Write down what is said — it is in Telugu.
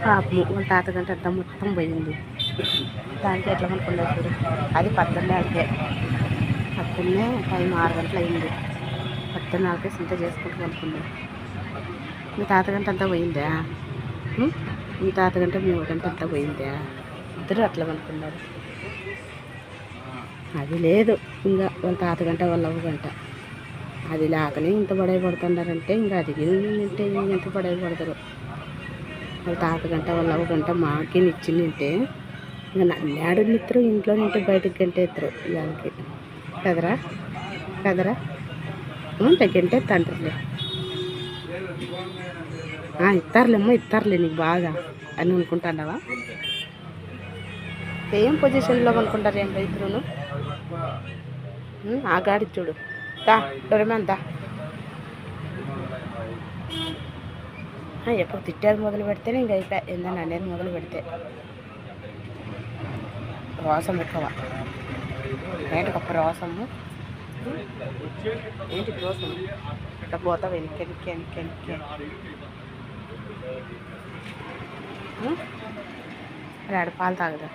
పాపము వాళ్ళ తాతగంట అంతా మొత్తం పోయింది. దానికి ఎట్లా అనుకున్నారు చూడు. అది 14 పొద్దున్నే టైం 6 గంటలు అయింది. 14 సింత చేసుకుంటూ అనుకున్నాం. మీ తాతగంట అంతా పోయిందా? మీ తాతగంట మీ గంట అంతా పోయిందా? ఇద్దరు అట్లా అనుకున్నారు. అది లేదు ఇంకా వాళ్ళ తాతగంట వాళ్ళ అవ్వగంట అది లేకనే ఇంత బడై పడుతున్నారంటే ఇంకా అది తింటే ఎంత బడై పడతారు. వాళ్ళ తాతగంట వాళ్ళ అవ్వగంట మాకి నిచ్చిందంటే ఇంకా నన్నేడు నిత్తరు ఇంట్లో నింటే బయటకు గంటే ఎత్తరు. దానికి కదరా కదరా గంటే తండ్రిలే ఇస్తారులేమ్మో ఇస్తారులే నీకు బాగా అని అనుకుంటున్నావా? ఏం పొజిషన్లో అనుకుంటారు ఏం రైతులను? ఆ గాడి చూడు దా డొరమంతా ఎప్పుడు తిట్టేది మొదలు పెడితేనే ఇంక అయిపోయా. ఏందని అనేది మొదలు పెడితే రోసం ఎక్కువ. ఏంటి గొప్ప రోసము? ఏంటి రోసం? ఇట్లా పోతా వెనక్కి ఆడ పాలు తాగదా?